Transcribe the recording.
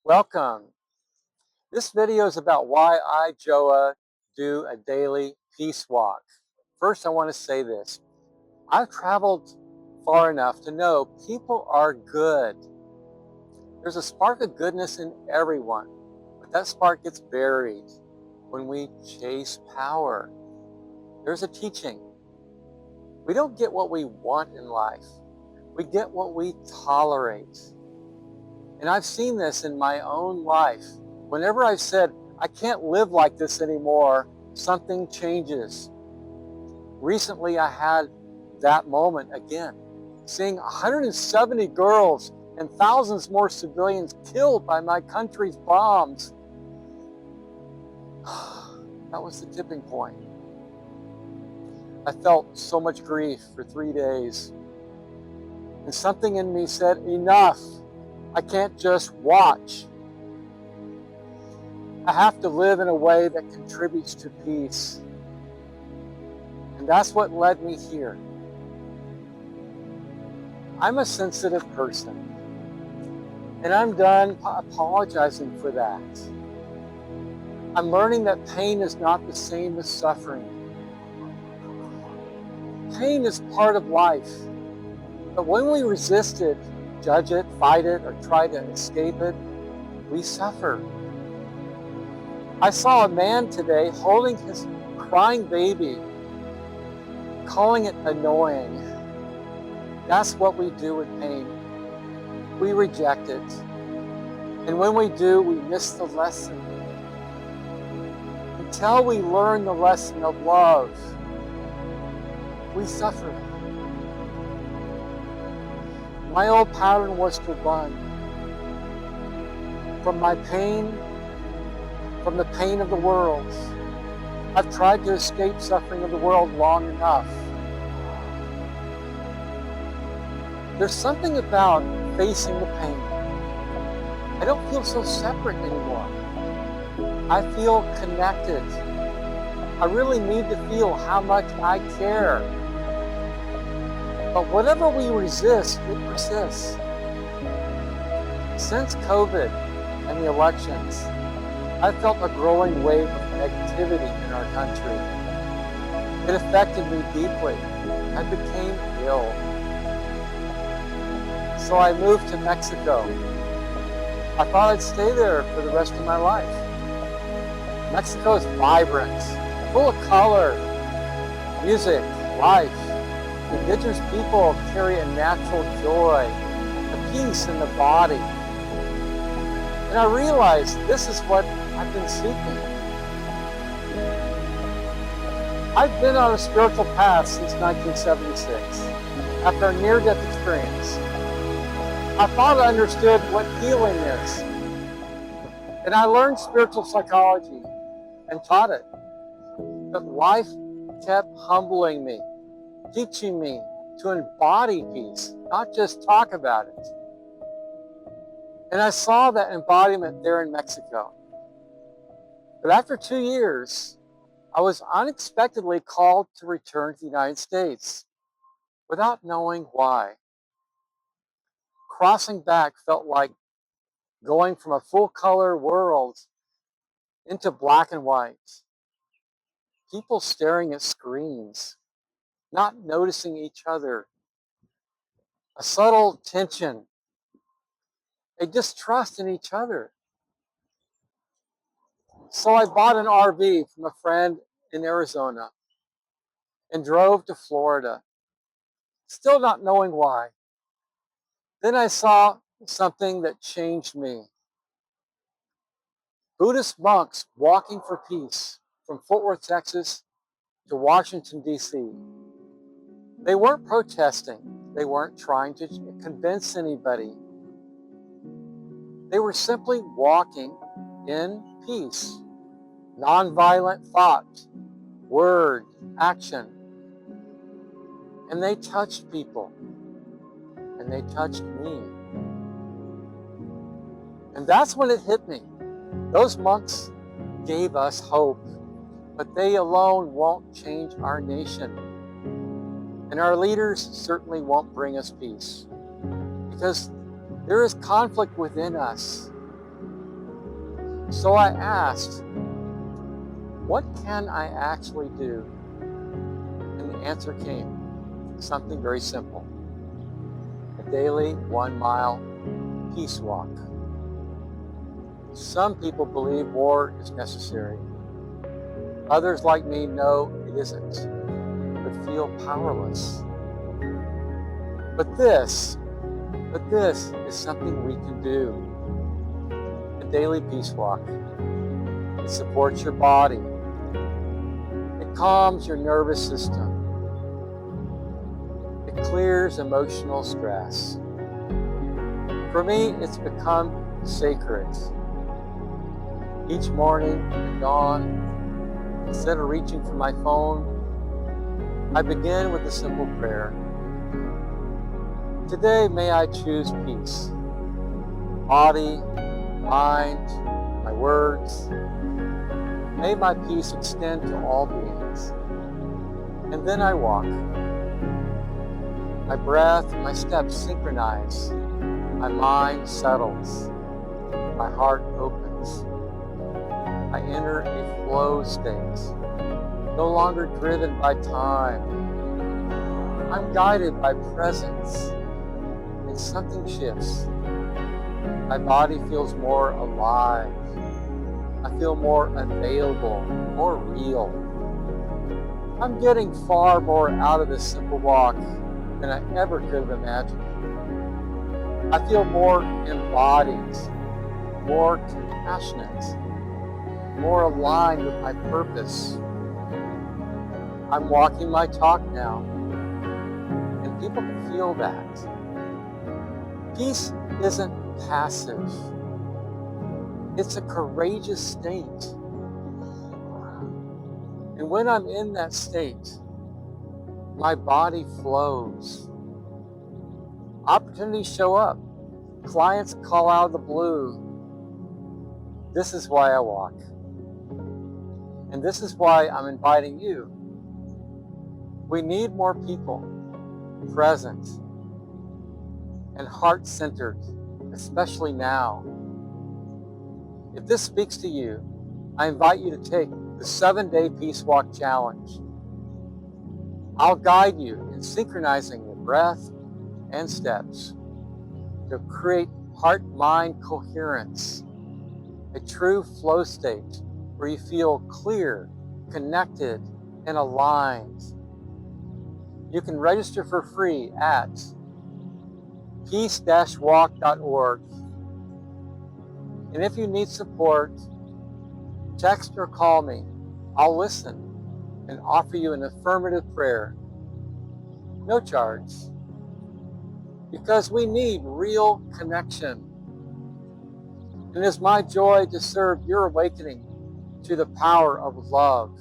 Welcome. This video is about why I, Joa, do a daily peace walk. First, I want to say this. I've traveled far enough to know people are good. There's a spark of goodness in everyone, but that spark gets buried when we chase power. There's a teaching. We don't get what we want in life. We get what we tolerate. And I've seen this in my own life. Whenever I've said, I can't live like this anymore, something changes. Recently, I had that moment again, seeing 170 girls and thousands more civilians killed by my country's bombs. That was the tipping point. I felt so much grief for 3 days. And something in me said, enough. I can't just watch. I have to live in a way that contributes to peace. And that's what led me here. I'm a sensitive person. And I'm done apologizing for that. I'm learning that pain is not the same as suffering. Pain is part of life. But when we resist it, judge it, fight it, or try to escape it, we suffer. I saw a man today holding his crying baby, calling it annoying. That's what we do with pain. We reject it. And when we do, we miss the lesson. Until we learn the lesson of love, we suffer. My old pattern was to run from my pain, from the pain of the world. I've tried to escape suffering of the world long enough. There's something about facing the pain. I don't feel so separate anymore. I feel connected. I really need to feel how much I care. But whatever we resist, it persists. Since COVID and the elections, I've felt a growing wave of negativity in our country. It affected me deeply. I became ill. So I moved to Mexico. I thought I'd stay there for the rest of my life. Mexico is vibrant, full of color, music, life. Indigenous people carry a natural joy, a peace in the body. And I realized this is what I've been seeking. I've been on a spiritual path since 1976, after a near-death experience. I thought I understood what healing is. And I learned spiritual psychology and taught it. But life kept humbling me, teaching me to embody peace, not just talk about it. And I saw that embodiment there in Mexico. But after 2 years, I was unexpectedly called to return to the United States without knowing why. Crossing back felt like going from a full-color world into black and white. People staring at screens, not noticing each other. A subtle tension, a distrust in each other. So I bought an RV from a friend in Arizona and drove to Florida, still not knowing why. Then I saw something that changed me. Buddhist monks walking for peace from Fort Worth, Texas to Washington, D.C. They weren't protesting. They weren't trying to convince anybody. They were simply walking in peace. Nonviolent thought, word, action. And they touched people. And they touched me. And that's when it hit me. Those monks gave us hope, but they alone won't change our nation. And our leaders certainly won't bring us peace, because there is conflict within us. So I asked, what can I actually do? And the answer came, something very simple. A daily 1-mile peace walk. Some people believe war is necessary. Others, like me, know it isn't, but feel powerless. But this is something we can do. A daily peace walk. It supports your body. It calms your nervous system. It clears emotional stress. For me, it's become sacred. Each morning at dawn, instead of reaching for my phone, I begin with a simple prayer. Today, may I choose peace. Body, mind, my words. May my peace extend to all beings. And then I walk. My breath and my steps synchronize. My mind settles. My heart opens. I enter a flow state, no longer driven by time. I'm guided by presence, and something shifts. My body feels more alive. I feel more available, more real. I'm getting far more out of this simple walk than I ever could have imagined. I feel more embodied, more compassionate, more aligned with my purpose. I'm walking my talk now, and people can feel that. Peace isn't passive. It's a courageous state. And when I'm in that state, my body flows. Opportunities show up. Clients call out of the blue. This is why I walk. And this is why I'm inviting you. We need more people present and heart-centered, especially now. If this speaks to you, I invite you to take the 7-day Peace Walk Challenge. I'll guide you in synchronizing your breath and steps to create heart-mind coherence, a true flow state where you feel clear, connected, and aligned. You can register for free at peace-walk.org. And if you need support, text or call me. I'll listen and offer you an affirmative prayer. No charge. Because we need real connection. And it's my joy to serve your awakening to the power of love.